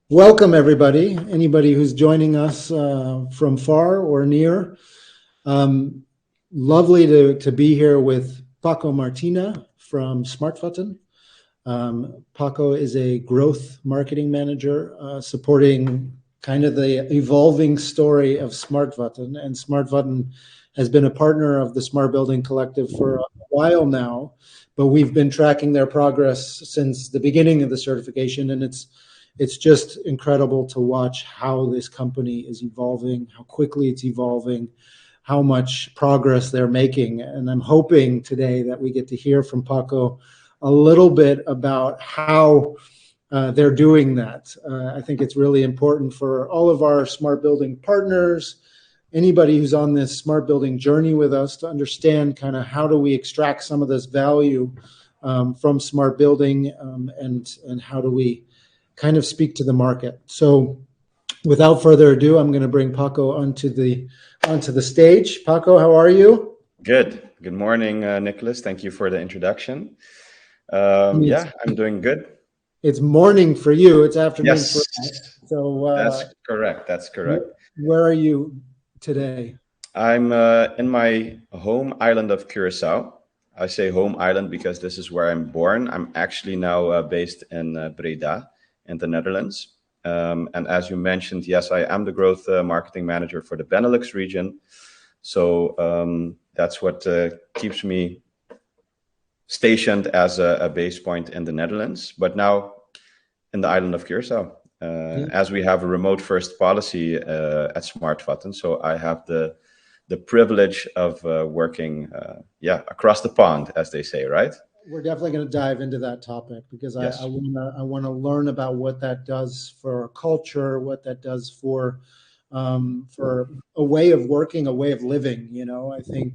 Welcome, everybody. Anybody who's joining us from far or near. Um, Lovely to be here with Paco Martina from Smartvatten. Paco is a growth marketing manager supporting kind of the evolving story of Smartvatten. And Smartvatten has been a partner of the Smart Building Collective for a while now, but we've been tracking their progress since the beginning of the certification, and it's just incredible to watch how this company is evolving, how quickly it's evolving, how much progress they're making. And I'm hoping today that we get to hear from Paco a little bit about how they're doing that. I think it's really important for all of our smart building partners, anybody who's on this smart building journey with us, to understand kind of how do we extract some of this value from smart building, and how do we kind of speak to the market. So without further ado, I'm going to bring Paco onto the stage. Paco, how are you? Good. Good morning, Nicholas. Thank you for the introduction. It's, Yeah, I'm doing good. it's morning for you. It's afternoon for Yes, us. So that's correct. That's correct. where are you today? I'm in my home island of Curacao. I say home island because this is where I'm born. I'm actually now based in Breda in the Netherlands. And as you mentioned, yes, I am the growth marketing manager for the Benelux region. So that's what keeps me stationed as a base point in the Netherlands, but now in the island of Curacao, Yeah. as we have a remote first policy at Smartvatten. So I have the privilege of working, across the pond, as they say, right? We're definitely going to dive into that topic because I Yes. want to learn about what that does for our culture, what that does for a way of working, a way of living. I think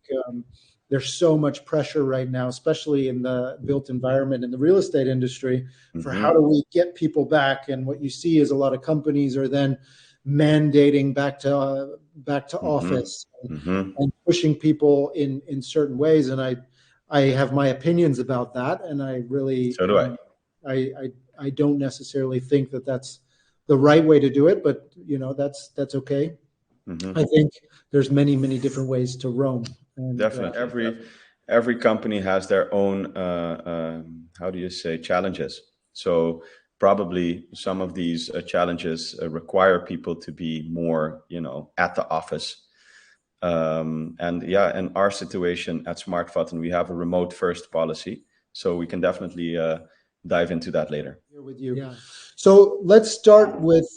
there's so much pressure right now, especially in the built environment in the real estate industry, for how do Hmm. we get people back. And what you see is a lot of companies are then mandating back to Hmm. office, Hmm. and pushing people in certain ways. And I have my opinions about that, and I really So do I. I don't necessarily think that that's the right way to do it, but that's okay. I Hmm. think there's many different ways to roam, and Definitely. Every company has their own how do you say, challenges. So probably some of these challenges require people to be more, at the office. And yeah, in our situation at Smartvatten, we have a remote first policy, so we can definitely dive into that later. here with you. Yeah. So let's start with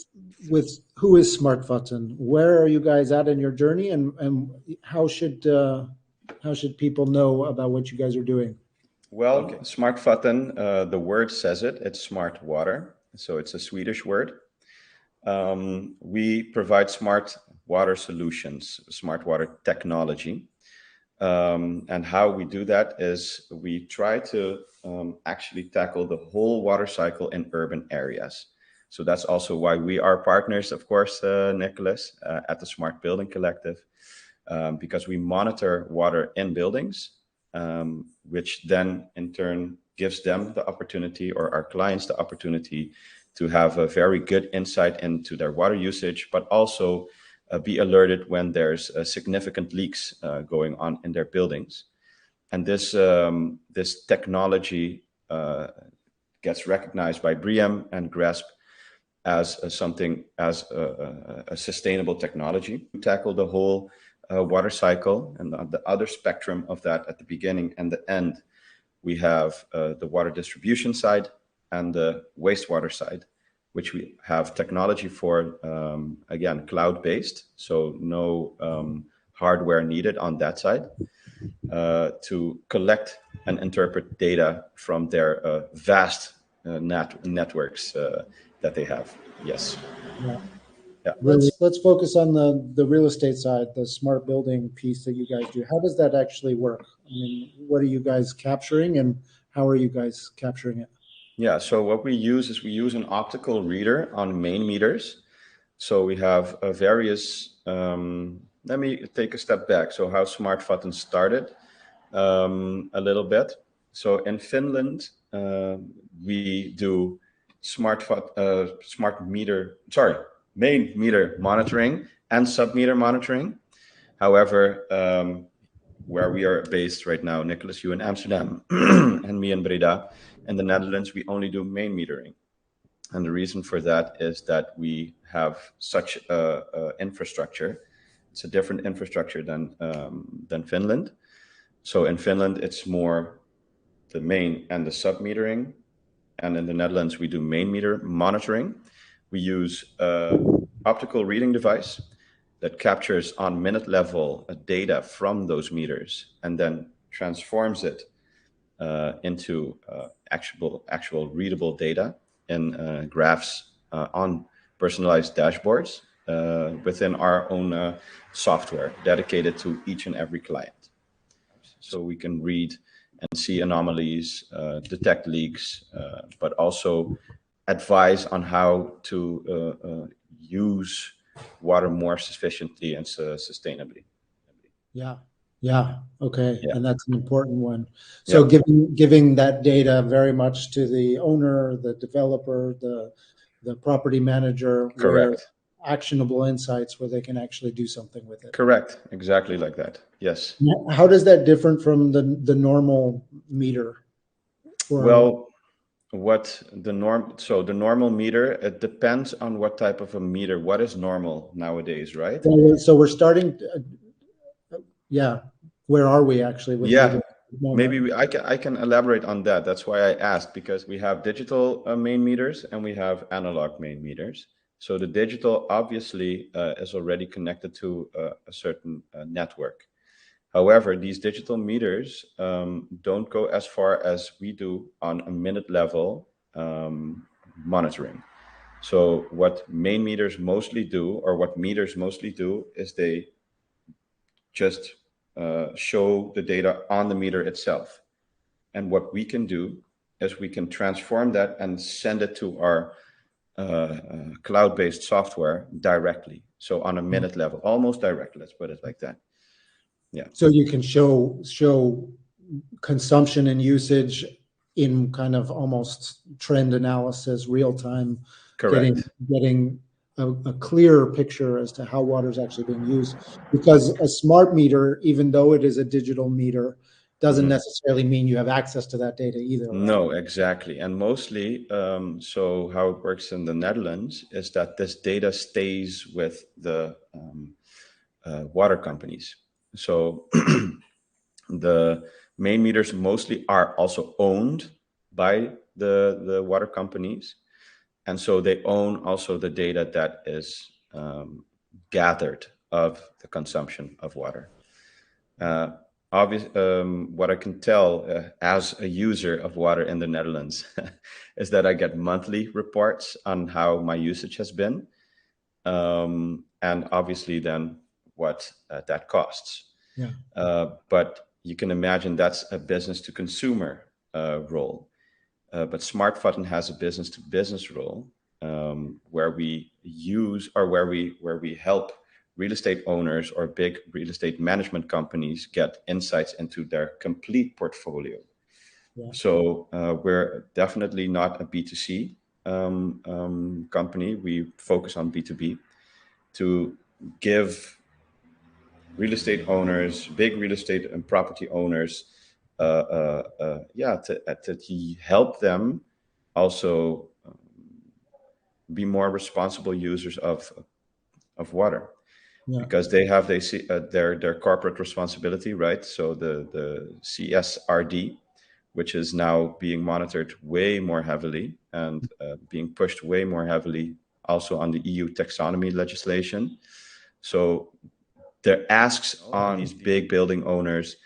who is Smartvatten? Where are you guys at in your journey, and how should people know about what you guys are doing? Well, okay. Smartvatten, the word says it. It's smart water, so it's a Swedish word. We provide smart water solutions, smart water technology. And how we do that is we try to actually tackle the whole water cycle in urban areas. So that's also why we are partners, of course, Nicholas, at the Smart Building Collective, because we monitor water in buildings, which then in turn gives them the opportunity, or our clients the opportunity, to have a very good insight into their water usage, but also be alerted when there's significant leaks going on in their buildings. And this technology gets recognized by BREEAM and GRESP as something as a sustainable technology to tackle the whole water cycle, and the other spectrum of that at the beginning and the end. We have the water distribution side and the wastewater side, which we have technology for, again, cloud-based, so no hardware needed on that side, to collect and interpret data from their vast networks that they have. Yes. Yeah. Yeah. Let's focus on the real estate side, the smart building piece that you guys do. How does that actually work? I mean, what are you guys capturing, and how are you guys capturing it? Yeah. So what we use is we use an optical reader on main meters. So we have various. Let me take a step back. So how Smartvatten started a little bit. So in Finland, we do main meter monitoring and sub-meter monitoring. However, where we are based right now, Nicholas, you in Amsterdam, and me in Breda, in the Netherlands, we only do main metering. And the reason for that is that we have such a infrastructure. It's a different infrastructure than Finland. So in Finland, it's more the main and the sub-metering. And in the Netherlands, we do main meter monitoring. We use optical reading device that captures on minute level data from those meters and then transforms it into actual readable data in graphs on personalized dashboards within our own software dedicated to each and every client. So we can read and see anomalies, detect leaks, but also advise on how to use water more sufficiently and sustainably. Yeah. Yeah. Okay. Yeah. And that's an important one. So Yeah. giving that data very much to the owner, the developer, the property manager, where Correct. actionable insights where they can actually do something with it. Correct. Exactly like that. Yes. How does that differ from the normal meter? Well, the normal meter, it depends on what type of a meter, what is normal nowadays, right? So we're starting, yeah. Where are we actually with Yeah, meters? maybe I can elaborate on that. That's why I asked, because we have digital main meters and we have analog main meters. So the digital obviously is already connected to a certain network. However, these digital meters don't go as far as we do on a minute level monitoring. So what main meters mostly do, or what meters mostly do, is they just show the data on the meter itself. And what we can do is we can transform that and send it to our cloud-based software directly. So on a minute level, almost direct, let's put it like that. Yeah. So you can show consumption and usage in kind of almost trend analysis, real time, Correct. getting a clearer picture as to how water is actually being used. Because a smart meter, even though it is a digital meter, doesn't necessarily mean you have access to that data either. Right? No, exactly. And mostly, so how it works in the Netherlands is that this data stays with the water companies. So the main meters mostly are also owned by the water companies. And so they own also the data that is gathered of the consumption of water. What I can tell as a user of water in the Netherlands is that I get monthly reports on how my usage has been. And obviously then what that costs. Yeah. But you can imagine that's a business to consumer role. But Smartvatten has a business to business role where we use, or where we help real estate owners or big real estate management companies get insights into their complete portfolio. Yeah. So we're definitely not a B2C company. We focus on B2B to give real estate owners, big real estate and property owners, to help them also be more responsible users of water. Yeah. Because they see their corporate responsibility, right? So the CSRD, which is now being monitored way more heavily and being pushed way more heavily also on the EU taxonomy legislation. So the asks on these big building owners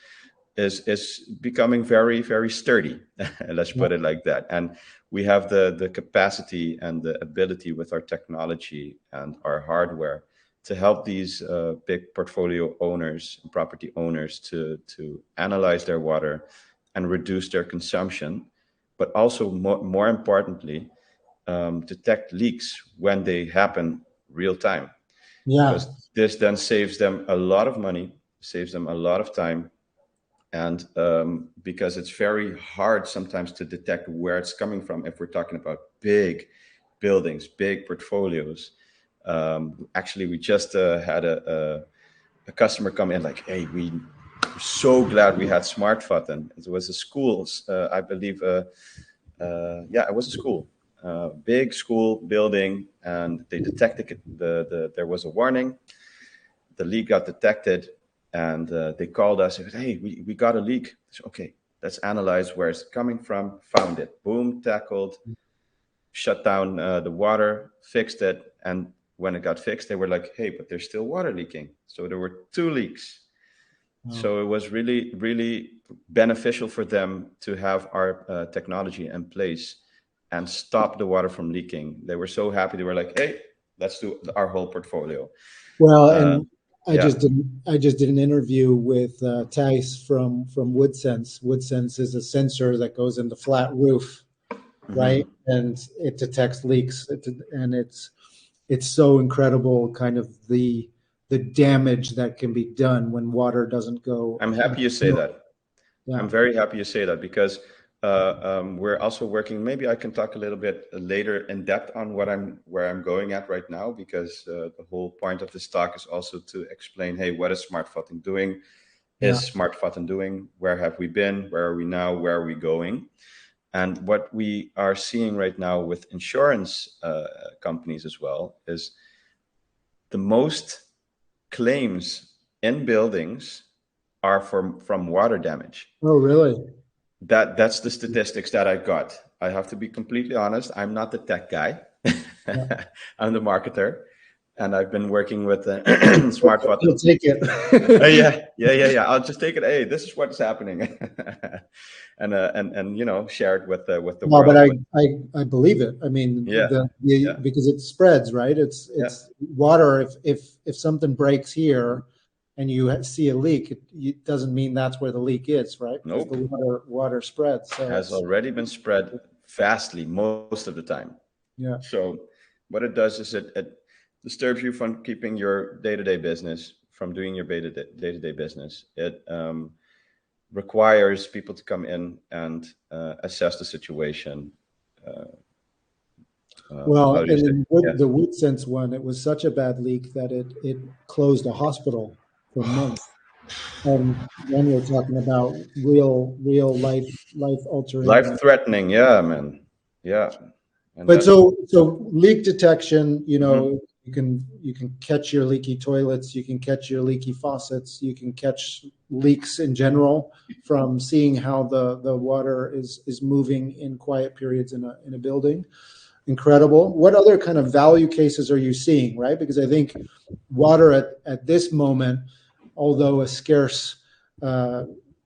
is becoming very, very sturdy. Let's put it like that. And we have the capacity and the ability with our technology and our hardware to help these big portfolio owners and property owners to analyze their water and reduce their consumption, but also more importantly, detect leaks when they happen real time. Yeah. Because this then saves them a lot of money, saves them a lot of time. And because it's very hard sometimes to detect where it's coming from if we're talking about big buildings, big portfolios. Actually, we just had a customer come in like, hey, we're so glad we had Smartvatten. It was a school, I believe. Yeah, it was a school, big school building, and they detected it. There was a warning. The leak got detected, and they called us. And said, hey, we got a leak. Said, okay, let's analyze where it's coming from. Found it. Boom, tackled, shut down the water, fixed it, and when it got fixed, they were like, hey, but there's still water leaking. So there were 2 leaks. So it was really, really beneficial for them to have our technology in place and stop the water from leaking. They were so happy. They were like, hey, let's do our whole portfolio. Well, and Yeah. I just did an interview with Thijs from WoodSense. WoodSense is a sensor that goes in the flat roof, right? And it detects leaks. And it's so incredible, kind of the damage that can be done when water doesn't go. I'm happy you say that. Yeah. I'm very happy you say that, because we're also working. Maybe I can talk a little bit later in depth on where I'm going at right now, because the whole point of this talk is also to explain, hey, what is Smartvatten doing? Yeah. Is Smartvatten doing? Where have we been? Where are we now? Where are we going? And what we are seeing right now with insurance companies as well is the most claims in buildings are from water damage. Oh, really? That's the statistics that I got. I have to be completely honest. I'm not the tech guy. Yeah. I'm the marketer, and I've been working with Smartvatten. You'll take it. Yeah. I'll just take it. Hey, this is what's happening, and share it with the No, but world. I believe it. I mean, Yeah. because it spreads, right? It's water. If something breaks here, and you see a leak, it doesn't mean that's where the leak is, right? Because Nope. the water spreads. So Has already been spread fastly most of the time. yeah. So what it does is it disturbs you from keeping your day-to-day business, from doing your day-to-day business. It requires people to come in and assess the situation. Well, How do you and say? in Yeah. the WoodSense one, it was such a bad leak that it closed a hospital for months. And then we're talking about real life altering. Life-threatening. Yeah, man. Yeah. And But that's. so leak detection, Mhm. you can catch your leaky toilets, you can catch your leaky faucets, you can catch leaks in general from seeing how the water is moving in quiet periods in a building. Incredible. What other kind of value cases are you seeing, right? Because I think water at this moment, although a scarce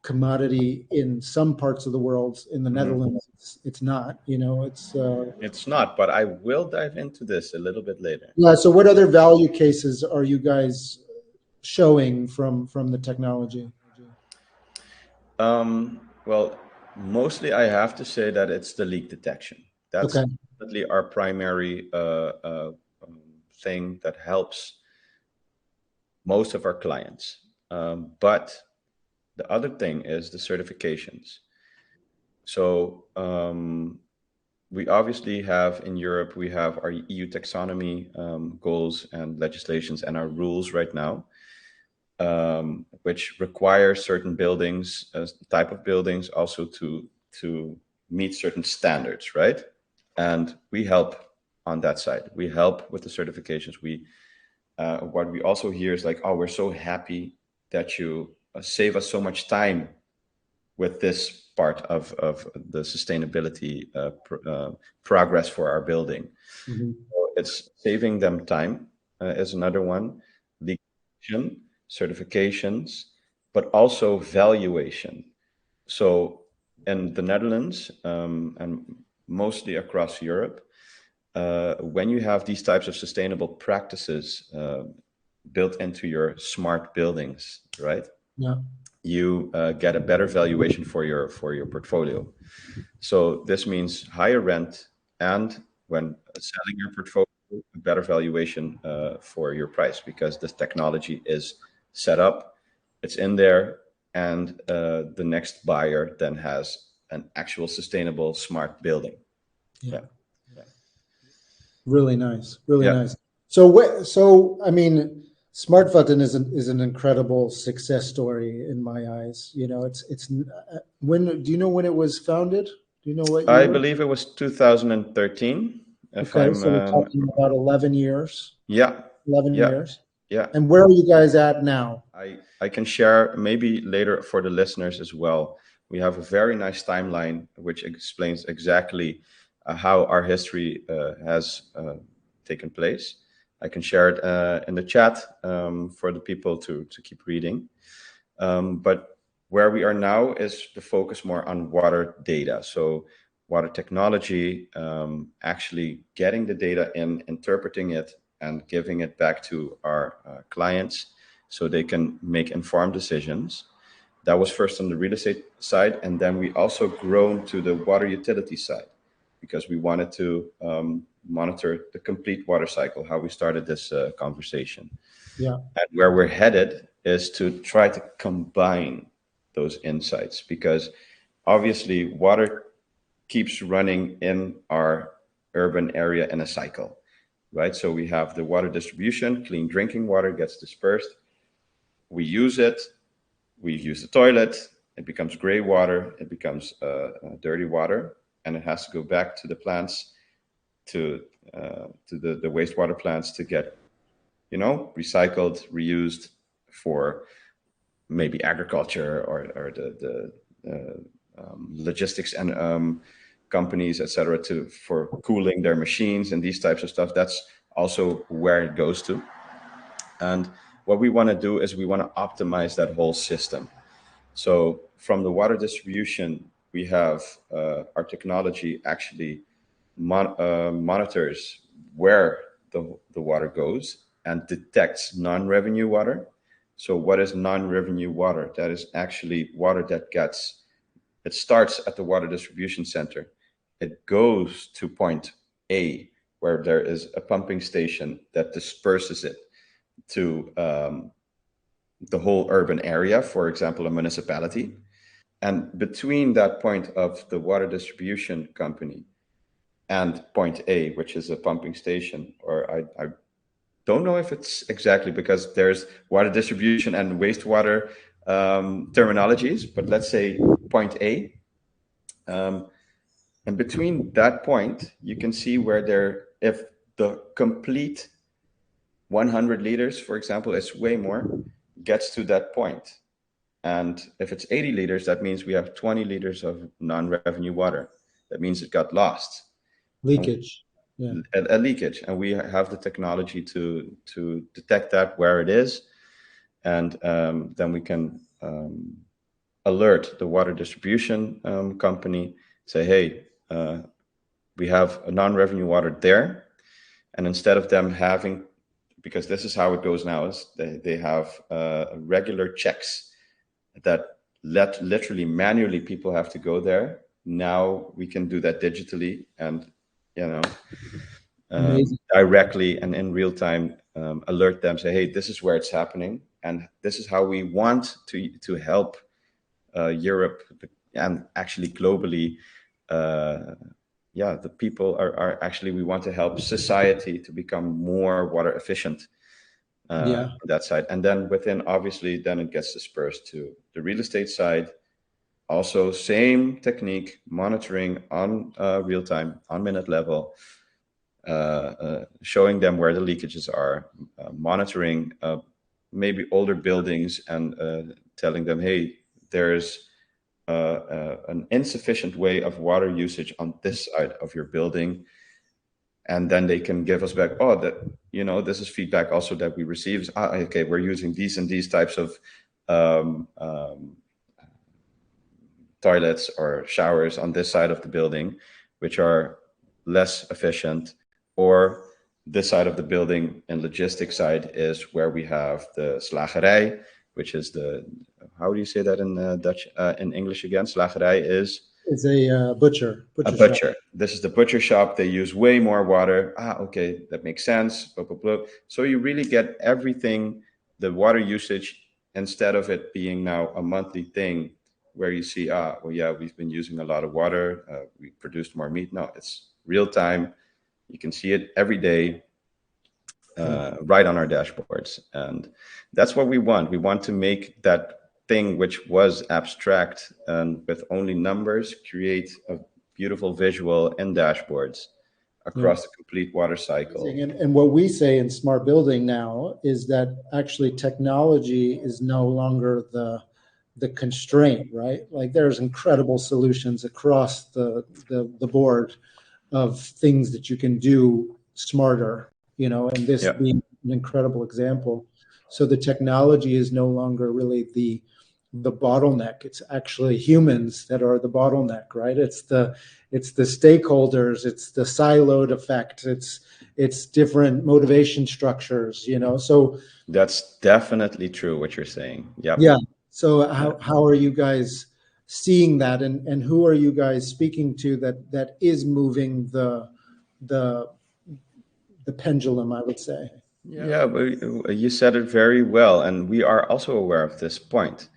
commodity in some parts of the world, in the Netherlands, it's not. It's not, but I will dive into this a little bit later. Yeah. So, what other value cases are you guys showing from the technology? Well, mostly I have to say that it's the leak detection. That's Okay. definitely our primary thing that helps most of our clients. But the other thing is the certifications. So we obviously have in Europe, we have our EU taxonomy goals and legislations and our rules right now, which require certain buildings, type of buildings, also to meet certain standards, right? And we help on that side. We help with the certifications. What we also hear is like, oh, we're so happy that you save us so much time with this part of the sustainability progress for our building. Mhm. So it's saving them time is another one. Legal certifications, but also valuation. So in the Netherlands and mostly across Europe, when you have these types of sustainable practices built into your smart buildings, right? Yeah. You get a better valuation for your portfolio. So this means higher rent, and when selling your portfolio, a better valuation for your price, because this technology is set up, it's in there, and the next buyer then has an actual sustainable smart building. Yeah. Yeah. Really nice, really Yeah. nice. So so I mean, Smartvatten is an incredible success story in my eyes. You know, it's when do you know when it was founded? Do you know what I year? believe it was 2013, if Okay, I'm so we're talking about 11 years. yeah, 11 yeah, years. yeah. And where are you guys at now? I can share maybe later for the listeners as well. We have a very nice timeline which explains exactly how our history has taken place. I can share it in the chat for the people to keep reading. But where we are now is to focus more on water data. So water technology, actually getting the data in, interpreting it, and giving it back to our clients so they can make informed decisions. That was first on the real estate side, and then we also grown to the water utility side because we wanted to monitor the complete water cycle, how we started this conversation. Yeah, And where we're headed is to try to combine those insights because obviously water keeps running in our urban area in a cycle, right? So we have the water distribution, clean drinking water gets dispersed. We use it, we use the toilet, it becomes gray water, it becomes dirty water, and it has to go back to the plants, to the wastewater plants to get, recycled, reused for maybe agriculture or the logistics and companies, etc., to for cooling their machines and these types of stuff. That's also where it goes to. And what we want to do is we want to optimize that whole system. So from the water distribution, we have our technology actually monitors where the water goes and detects non-revenue water. So what is non-revenue water? That is actually water that it starts at the water distribution center. It goes to point A, where there is a pumping station that disperses it to the whole urban area, for example, a municipality. And between that point of the water distribution company and point A, which is a pumping station, or I don't know if it's exactly because there's water distribution and wastewater terminologies, but let's say point A. Um, and between that point, you can see where if the complete 100 liters, for example, is way more, gets to that point. And if it's 80 liters, that means we have 20 liters of non-revenue water. That means it got lost, leakage. Yeah, a leakage, and we have the technology to detect that where it is, and then we can alert the water distribution company, say, hey, we have a non-revenue water there, and instead of them having, because this is how it goes now, is they have regular checks that let literally manually people have to go there. Now we can do that digitally and you know amazing. directly and in real time alert them, say, hey, this is where it's happening, and this is how we want to help Europe and actually globally. Yeah, the people are actually, we want to help society to become more water efficient Yeah, on that side. And then within, obviously, then it gets dispersed to the real estate side. Also, same technique, monitoring on real time, on minute level, showing them where the leakages are, monitoring maybe older buildings and telling them, hey, there's an insufficient way of water usage on this side of your building. And then they can give us back, oh, that, this is feedback also that we receive. Okay, we're using these and these types of um, um, toilets or showers on this side of the building, which are less efficient. Or this side of the building and logistics side is where we have the slagerij, which is how do you say that in Dutch, in English again? Slagerij is it's a a butcher shop. butcher. This is the butcher shop. They use way more water. Okay, that makes sense. Blah, blah, blah. So you really get everything, the water usage, instead of it being now a monthly thing where you see, well, yeah, we've been using a lot of water. We produced more meat. No, it's real time. You can see it every day, right on our dashboards. And that's what we want. We want to make that thing which was abstract and with only numbers create a beautiful visual in dashboards Yeah. across the complete water cycle. And what we say in smart building now is that actually technology is no longer the constraint, right? Like there's incredible solutions across the board of things that you can do smarter, and this Yeah, being an incredible example. So the technology is no longer really the bottleneck. It's actually humans that are the bottleneck, right? It's the stakeholders, it's the siloed effect, it's different motivation structures, So that's definitely true what you're saying. yeah. Yep. So Yeah. how are you guys seeing that, and who are you guys speaking to that is moving the the pendulum, I would say? Yeah, but you said it very well. And we are also aware of this point.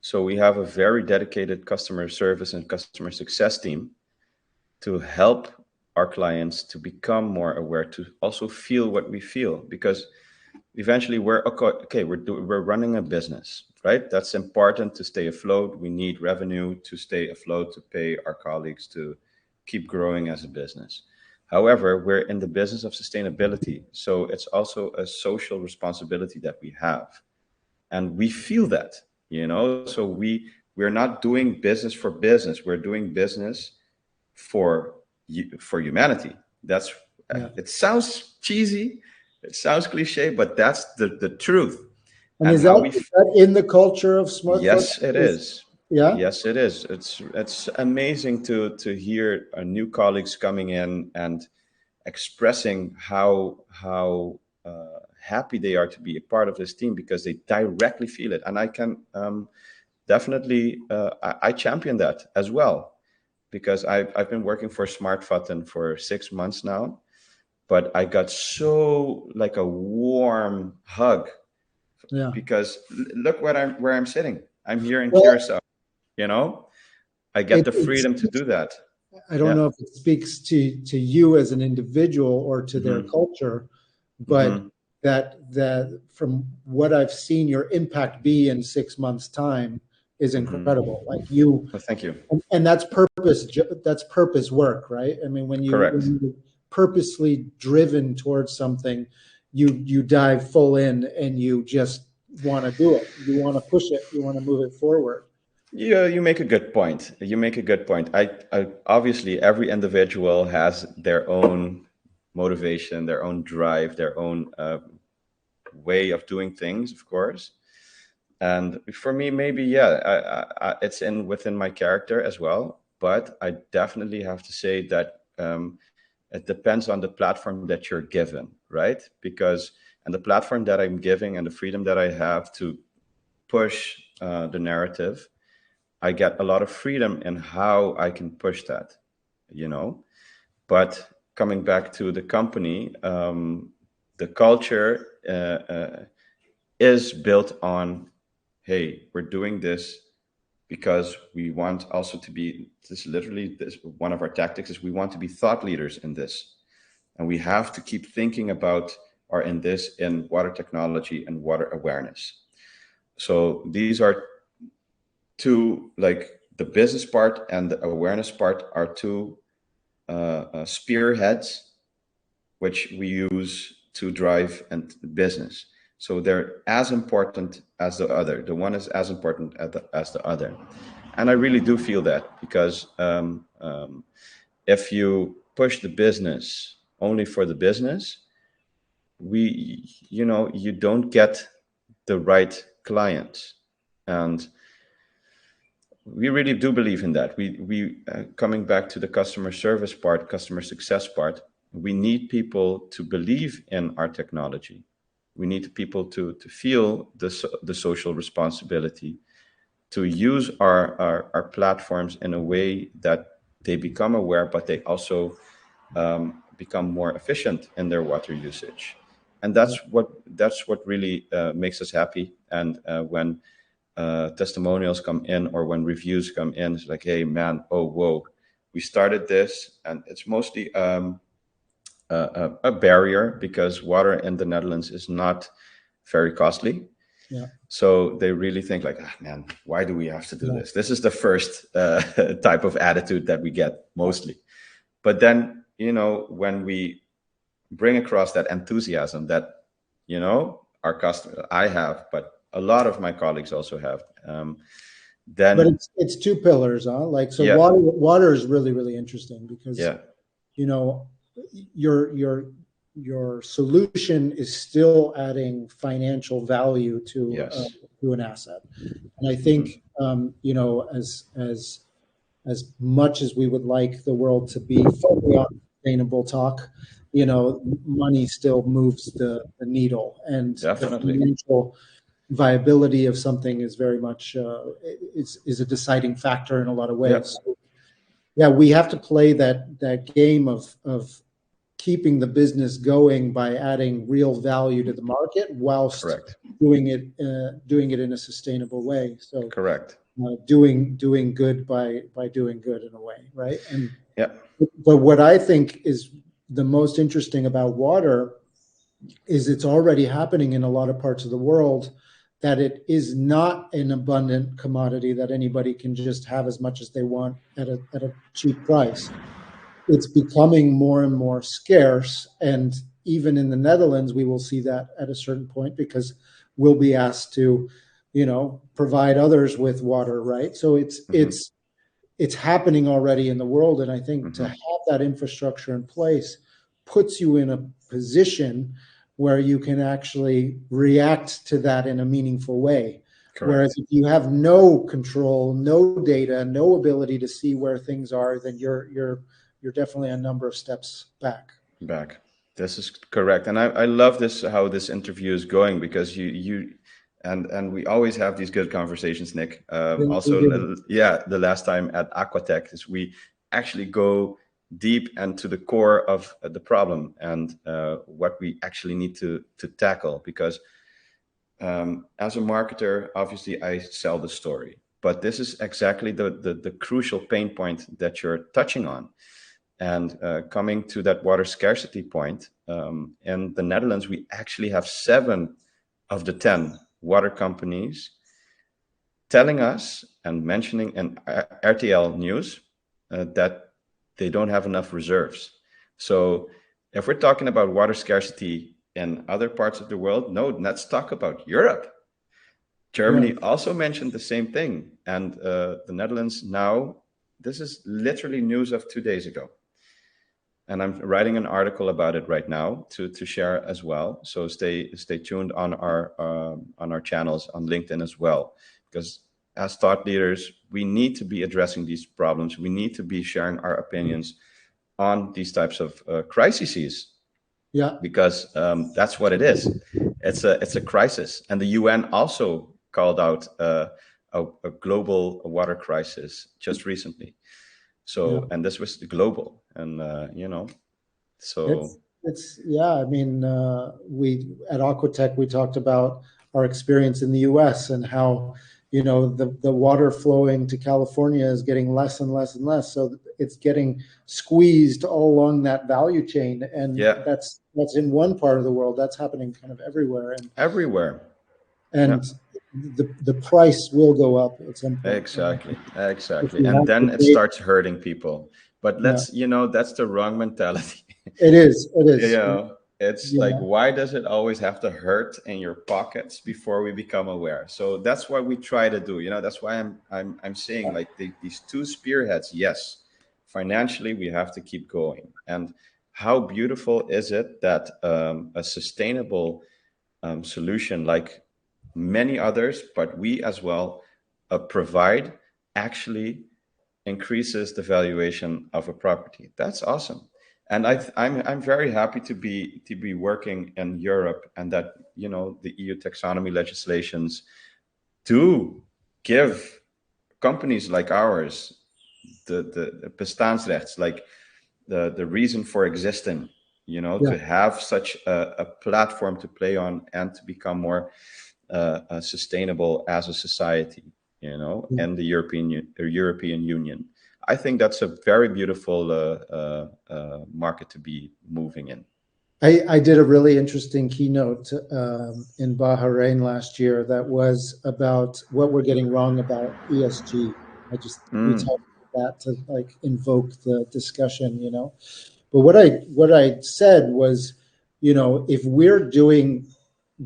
So we have a very dedicated customer service and customer success team to help our clients to become more aware, to also feel what we feel, because eventually we're okay, we're running a business, right? That's important to stay afloat. We need revenue to stay afloat, to pay our colleagues, to keep growing as a business. However, we're in the business of sustainability, so it's also a social responsibility that we have, and we feel that, so we're not doing business for business, we're doing business for for humanity. That's Yeah. it sounds cheesy, it sounds cliche, but that's the truth. And And is how that we is that in the culture of Smartphone? yes, it Is is. Yeah. Yes, it is. It's amazing to hear new colleagues coming in and expressing how happy they are to be a part of this team, because they directly feel it. And I can definitely I champion that as well, because I've been working for Smartvatten for 6 months now, but I got so like a warm hug, Yeah. because look where I'm sitting. I'm here in Well, Curacao, you know. I get it, the it freedom to do that. I don't Yeah. know if it speaks to you as an individual or to their Mm-hmm. culture, but Mm-hmm. that from what I've seen your impact be in 6 months' time is Mm-hmm. incredible. Like you, Well, thank you. and that's purpose work, right? I mean, when you Correct. when you're purposely driven towards something, you dive full in and you just want to do it. You want to push it. You want to move it forward. Yeah, you make a good point. You make a good point. I obviously every individual has their own motivation, their own drive, their own way of doing things, of course. And for me, maybe yeah, it's in within my character as well. But I definitely have to say that it depends on the platform that you're given, right? Because and the platform that I'm giving and the freedom that I have to push the narrative, I get a lot of freedom in how I can push that, you know. But coming back to the company, the culture is built on, hey, we're doing this because we want also to be this literally this one of our tactics is we want to be thought leaders in this, and we have to keep thinking about or in this in water technology and water awareness. So these are two, like the business part and the awareness part are two spearheads which we use to drive and business. So they're as important as the other. The one is as important as the other. And I really do feel that, because if you push the business only for the business, you don't get the right clients. And we really do believe in that. We coming back to the customer service part, customer success part, we need people to believe in our technology. We need people to feel the social responsibility, to use our platforms in a way that they become aware, but they also become more efficient in their water usage. And that's what really makes us happy. And when testimonials come in or when reviews come in, it's like, hey man, oh whoa, we started this, and it's mostly a barrier because water in the Netherlands is not very costly. Yeah. So they really think like, ah, man, why do we have to do Yeah. this? This is the first type of attitude that we get mostly. But then, when we bring across that enthusiasm that, our customer, I have, but a lot of my colleagues also have, But then it's two pillars, huh? Like, so yeah, water is really, really interesting because, yeah, you know, your solution is still adding financial value yes, to an asset. And I hmm, think, as much as we would like the world to be fully on sustainable talk, money still moves the needle, and the definitely, financial viability of something is very much is a deciding factor in a lot of yeah, ways. So, yeah, we have to play that game of keeping the business going by adding real value to the market whilst correct, doing it in a sustainable way. So correct, doing good by doing good in a way, right? And yeah, but what I think is the most interesting about water is it's already happening in a lot of parts of the world, that it is not an abundant commodity that anybody can just have as much as they want at a cheap price. It's becoming more and more scarce, and even in the Netherlands we will see that at a certain point, because we'll be asked to provide others with water, right? So hmm, it's happening already in the world, and I think to hmm, have that infrastructure in place puts you in a position where you can actually react to that in a meaningful way. Whereas correct. if you have no control, no data, no ability to see where things are, then you're definitely a number of steps back. Back. This is correct, and I love this how this interview is going because you and we always have these good conversations, Nick. Yeah, we Also, do. yeah, the last time at Aquatech is we actually go deep into the core of the problem and what we actually need to tackle. Because as a marketer, obviously I sell the story, but this is exactly the crucial pain point that you're touching on. And coming to that water scarcity point, in the Netherlands, we actually have 7 of the 10 water companies telling us and mentioning in RTL News that they don't have enough reserves. So if we're talking about water scarcity in other parts of the world, no, let's talk about Europe. Yeah, Germany also mentioned the same thing. And the Netherlands now, this is literally news of 2 days ago, and I'm writing an article about it right now to share as well. So stay tuned on our channels on LinkedIn as well, because as thought leaders, we need to be addressing these problems. We need to be sharing our opinions on these types of crises, yeah, because that's what it is. It's a crisis, and the UN also called out a global water crisis just recently. yeah. So, and this was global, and so It's yeah. I mean, we at Aquatech we talked about our experience in the U.S. and how the water flowing to California is getting less and less and less. So it's getting squeezed all along that value chain, and yeah, that's in one part of the world. That's happening kind of everywhere, everywhere. Yeah, and the price will go up at some point. exactly, If exactly. we And have the then it data, starts hurting people. But yeah, that's the wrong mentality. it is. It you is. know, it's like, Yeah, why does it always have to hurt in your pockets before we become aware? So that's what we try to do. That's why I'm saying like these two spearheads. Yes, financially we have to keep going. And how beautiful is it that a sustainable solution like many others, but we as well provide, actually increases the valuation of a property. That's awesome. And I'm very happy to be working in Europe, and that the EU taxonomy legislations do give companies like ours the bestaansrechts, like the reason for existing, yeah, to have such a platform to play on and to become more sustainable as a society, yeah. and the European Union. I think that's a very beautiful market to be moving in. I did a really interesting keynote in Bahrain last year that was about what we're getting wrong about ESG. We Mm, talked about that to like invoke the discussion, you know. But what I said was, you know, if we're doing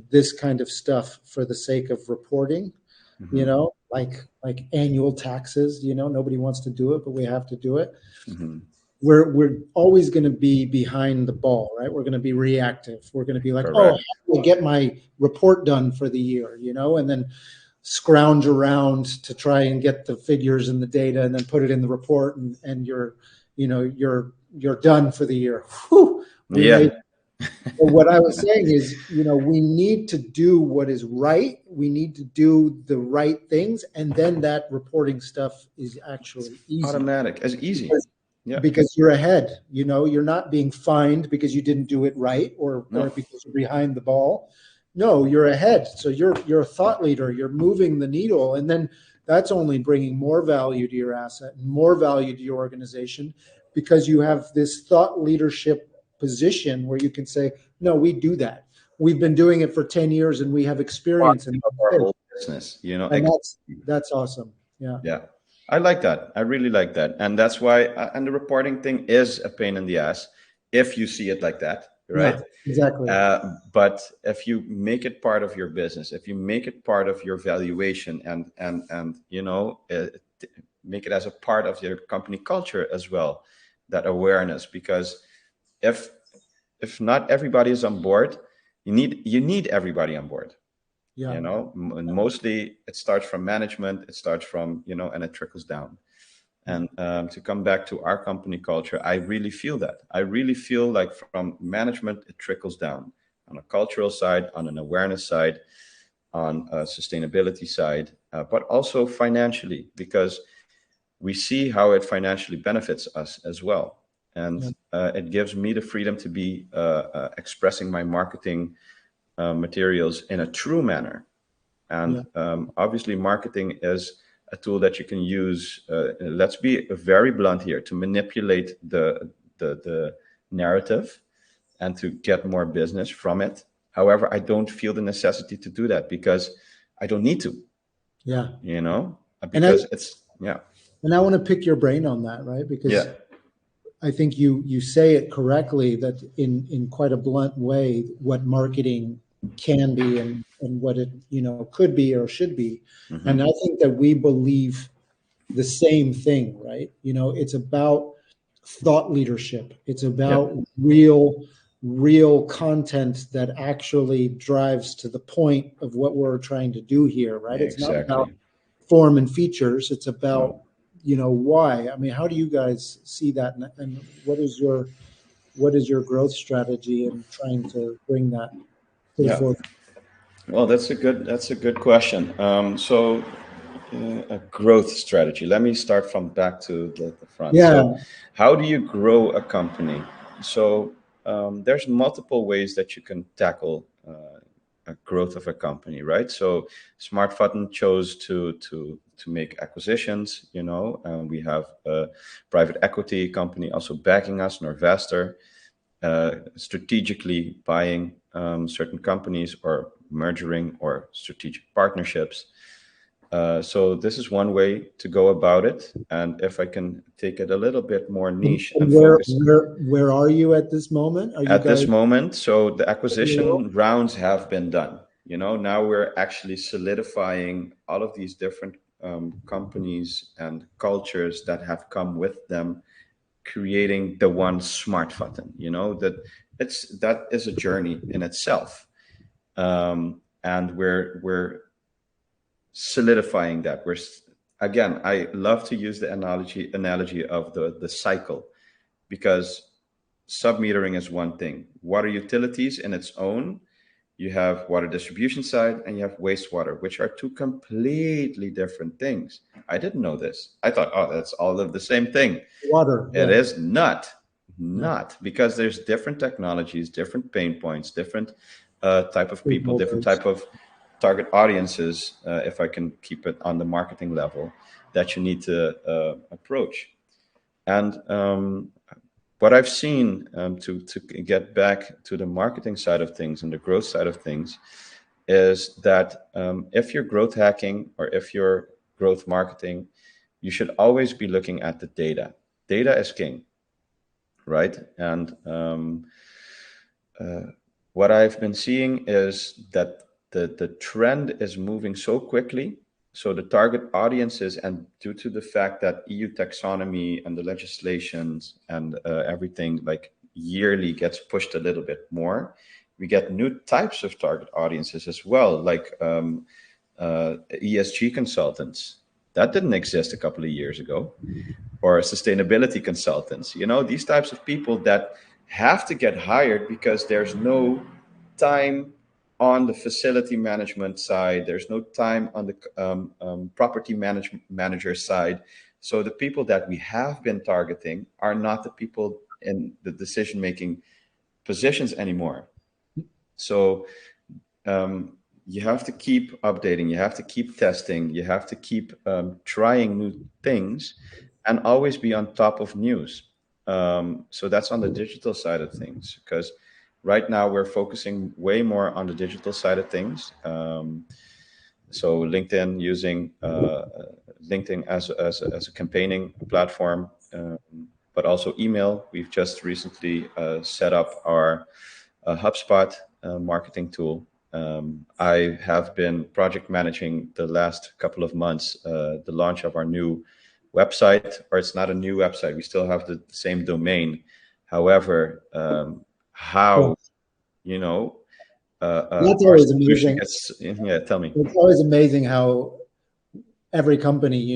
this kind of stuff for the sake of reporting, you hmm know, like annual taxes, you know, nobody wants to do it, but we have to do it. hmm We're always going to be behind the ball, right? We're going to be reactive. We're going to be like, oh, how Correct. do I get my report done for the year, you know, and then scrounge around to try and get the figures and the data and then put it in the report and you're, you know, you're done for the year. Whew, we Yeah. made. But what I was saying is, you know, we need to do what is right. We need to do the right things, and then that reporting stuff is actually easy Automatic, as easy. because Yeah. you're ahead. You know, you're not being fined because you didn't do it right or No. because you're behind the ball. No, you're ahead. So you're a thought leader. You're moving the needle, and then that's only bringing more value to your asset and more value to your organization because you have this thought leadership position where you can say, no, we do that. We've been doing it for 10 years and we have experience in Of our it. whole business, you know. And that's awesome. Yeah. Yeah, I like that. I really like that, and that's why. And the reporting thing is a pain in the ass if you see it like that, Yeah, right? exactly. But if you make it part of your business, if you make it part of your valuation, and you know, make it as a part of your company culture as well, that awareness, because if if not everybody is on board, you need everybody on board, Yeah. you know. And mostly it starts from management, it starts from, you know, and it trickles down. Yeah. And to come back to our company culture, I really feel that. I really feel like from management it trickles down on a cultural side, on an awareness side, on a sustainability side, but also financially, because we see how it financially benefits us as well. And Yeah. it gives me the freedom to be expressing my marketing materials in a true manner. And Yeah. obviously, marketing is a tool that you can use. Let's be very blunt here, to manipulate the narrative and to get more business from it. However, I don't feel the necessity to do that because I don't need to, Yeah. you know, And I because it's yeah, and I want to pick your brain on that, right? yeah, Because I think you say it correctly that in quite a blunt way what marketing can be and what it, you know, could be or should be. And hmm I think that we believe the same thing, right? You know, it's about thought leadership. It's yeah, about real content that actually drives to the point of what we're trying to do here, right? It's not about exactly. form and features. It's about, No. you know, why. I mean, how do you guys see that, and what is your growth strategy in trying to bring that to the Yeah. forefront? Well, that's a good question. So a growth strategy. Let me start from back to the front. Yeah. So, how do you grow a company? So, there's multiple ways that you can tackle a growth of a company, right? So, Smartvatten chose to make acquisitions. You know, we have a private equity company also backing us, Norvestor, strategically buying certain companies or merging or strategic partnerships. So this is one way to go about it. And if I can take it a little bit more niche And and focus where are you at this moment? Are you at guys? this moment, so the acquisition rounds have been done. You know, now we're actually solidifying all of these different companies and cultures that have come with them, creating the one smart button. You know, that is a journey in itself, and we're solidifying that. Again, I love to use the analogy of the cycle, because submetering is one thing. Water utilities in its own, you have water distribution side and you have wastewater, which are two completely different things. I didn't know this. I thought, oh, that's all of the same thing. Water, It yeah. is not, Yeah. because there's different technologies, different pain points, different type of people, different Stakeholders. type of target audiences, if I can keep it on the marketing level, that you need to approach. And what I've seen, to get back to the marketing side of things and the growth side of things, is that if you're growth hacking or if you're growth marketing, you should always be looking at the data. Data is king, right? And what I've been seeing is that the trend is moving so quickly. So the target audiences, and due to the fact that EU taxonomy and the legislations and everything like yearly gets pushed a little bit more, we get new types of target audiences as well, like ESG consultants. That didn't exist a couple of years ago, or sustainability consultants. You know, these types of people that have to get hired because there's no time on the facility management side. There's no time on the property manager side. So the people that we have been targeting are not the people in the decision-making positions anymore. So you have to keep updating, you have to keep testing, you have to keep trying new things, and always be on top of news. So that's on the digital side of things, because right now we're focusing way more on the digital side of things. So LinkedIn, using LinkedIn as a campaigning platform, but also email. We've just recently set up our HubSpot marketing tool. I have been project managing the last couple of months the launch of our new website, or it's not a new website. We still have the same domain. However, how, you know, That's our always solution amazing. gets, yeah, tell me. It's always amazing how every company,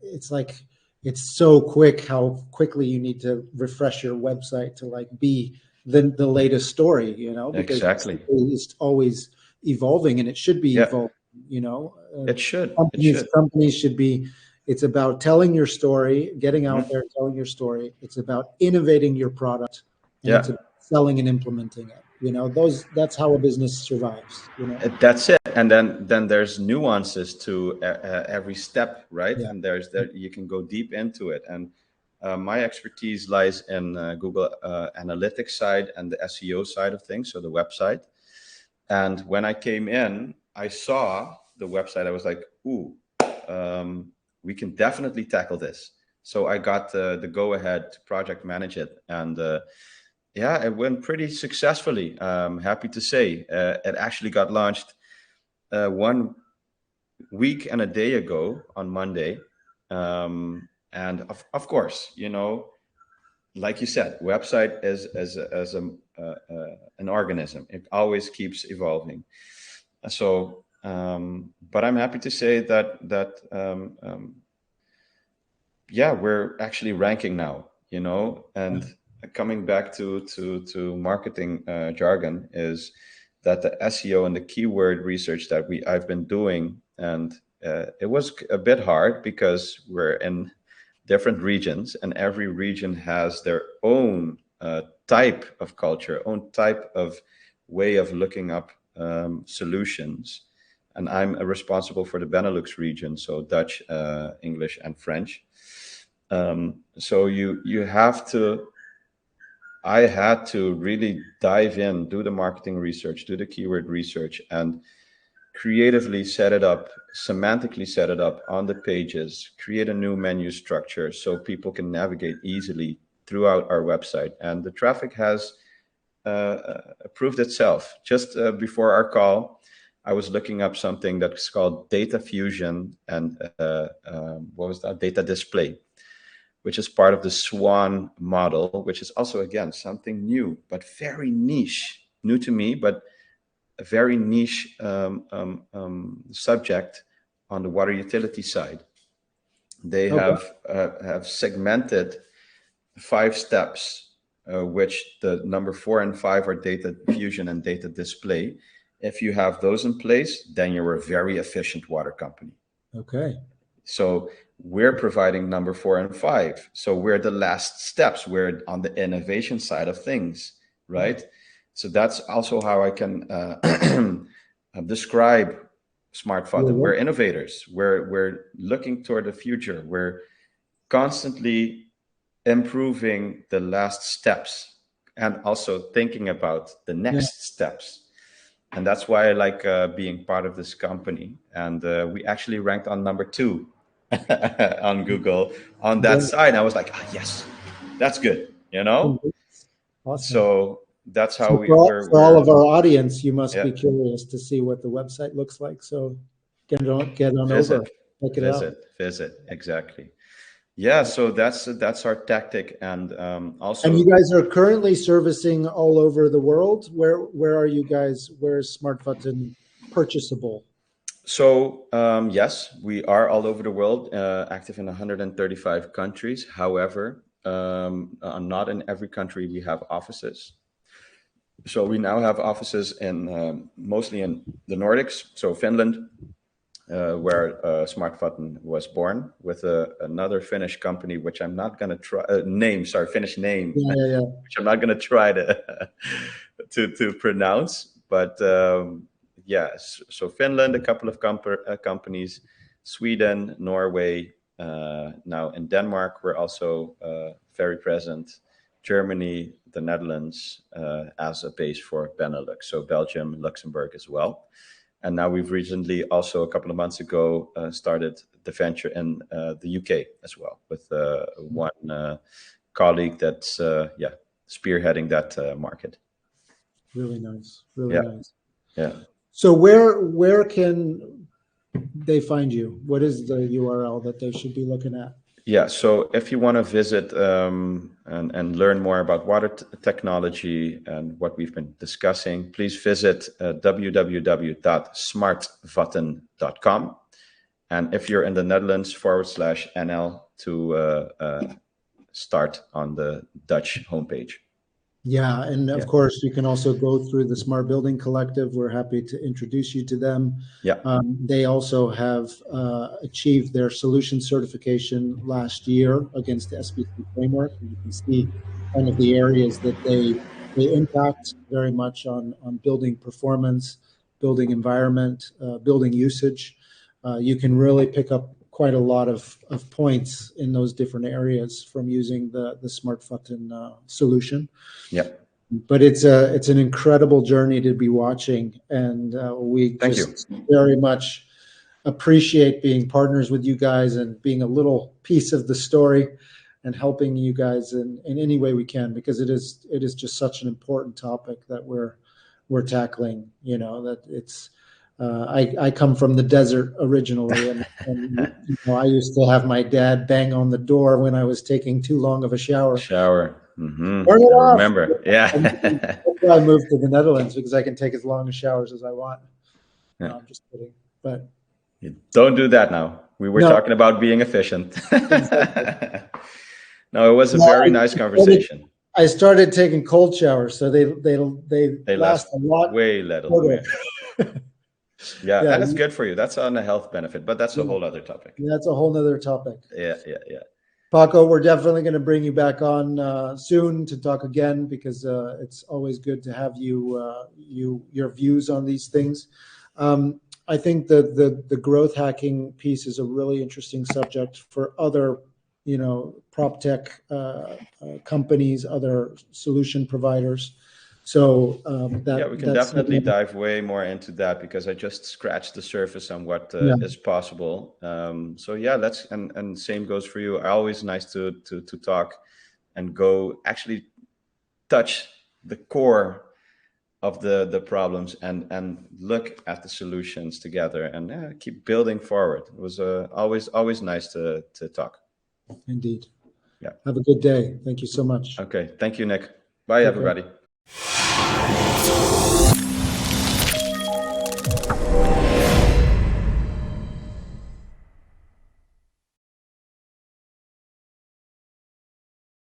it's like it's so quick how quickly you need to refresh your website to like be the latest story, because Exactly. it's always evolving and it should be Yeah, evolving, it should. It companies should. companies should be. It's about telling your story, getting out Mhm. there, telling your story. It's about innovating your product, and it's Yeah. about selling and implementing it. That's how a business survives. That's it. And then there's nuances to every step, right? Yeah. And there's that you can go deep into it. And my expertise lies in Google Analytics side and the SEO side of things, so the website. And when I came in, I saw the website. I was like, ooh, we can definitely tackle this. So I got the go ahead to project manage it, and yeah, it went pretty successfully. Happy to say, it actually got launched 1 week and a day ago on Monday. And of course, like you said, website as an organism. It always keeps evolving. So, but I'm happy to say that yeah, we're actually ranking now. And coming back to marketing jargon, is that the SEO and the keyword research that I've been doing, and it was a bit hard because we're in different regions, and every region has their own type of culture, own type of way of looking up solutions. And I'm responsible for the Benelux region, so Dutch, English, and French. So you have to. I had to really dive in, do the marketing research, do the keyword research, and creatively set it up, semantically set it up on the pages, create a new menu structure so people can navigate easily throughout our website. And the traffic has proved itself. Just before our call, I was looking up something that's called data fusion and what was that? Data display, which is part of the SWAN model, which is also, again, something new, but very niche, new to me, but a very niche subject on the water utility side. They Okay. have segmented 5 steps, which the number 4 and 5 are data fusion and data display. If you have those in place, then you're a very efficient water company. Okay. So we're providing number 4 and 5. So we're the last steps. We're on the innovation side of things, right? So that's also how I can describe Smartvatten. Yeah. We're innovators. We're looking toward the future. We're constantly improving the last steps and also thinking about the Yeah. next steps. And that's why I like being part of this company. And we actually ranked on number 2 on Google on that Great. side. I was like, ah, yes, that's good, you know? Awesome. So that's how So for all of we're our audience, you must yeah, be curious to see what the website looks like. So get on over, visit, check it out. visit, exactly. Yeah, so that's our tactic. And And you also, guys are currently servicing all over the world. Where are you guys? Where is Smartvatten purchasable? so yes, we are all over the world, active in 135 countries. However, not in every country we have offices. So we now have offices in mostly in the Nordics, so Finland, where Smartvatten was born, with another Finnish company, which I'm not going to try Finnish name, Yeah, yeah, yeah. which I'm not going to try to to pronounce. But yes, so Finland, a couple of companies, Sweden, Norway. Now in Denmark, we're also very present. Germany, the Netherlands, as a base for Benelux, so Belgium, Luxembourg as well. And now we've recently, also a couple of months ago, started the venture in the UK as well, with one colleague that's spearheading that market. Really nice. Really Yeah, nice. yeah. So where can they find you? What is the URL that they should be looking at? Yeah, so if you want to visit and learn more about water technology and what we've been discussing, please visit www.smartvatten.com. And if you're in the Netherlands, /NL to start on the Dutch homepage. Yeah, and of Yeah. course, you can also go through the Smart Building Collective. We're happy to introduce you to them. Yeah. They also have achieved their solution certification last year against the SBC framework. You can see kind of the areas that they impact very much on building performance, building environment, building usage. You can really pick up quite a lot of points in those different areas from using the Smartvatten solution. Yeah. But it's an incredible journey to be watching, and we Thank just you. very much appreciate being partners with you guys and being a little piece of the story and helping you guys in any way we can, because it is just such an important topic that we're tackling. You know, that it's I come from the desert originally, and you know, I used to have my dad bang on the door when I was taking too long of a shower. Shower. Turn I it off. remember. Yeah. That's why I moved to the Netherlands, because I can take as long as showers as I want. No, Yeah. I'm just kidding. But Don't do that now. We were no, talking about being efficient. exactly. No, it was a No, very nice conversation. I started taking cold showers, so they They last a lot way little. shorter. Yeah, Yeah, and it's good for you. That's on a health benefit, but that's a whole other topic. that's a whole nother topic. Yeah. Paco, we're definitely going to bring you back on soon to talk again, because it's always good to have your views on these things. I think the growth hacking piece is a really interesting subject for other, you know, prop tech companies, other solution providers. So We can definitely dive way more into that, because I just scratched the surface on what is possible. So yeah, and same goes for you. Always nice to talk and go actually touch the core of the problems and look at the solutions together and keep building forward. It was always nice to talk. Indeed. Yeah. Have a good day. Thank you so much. Okay. Thank you, Nick. Bye, everybody.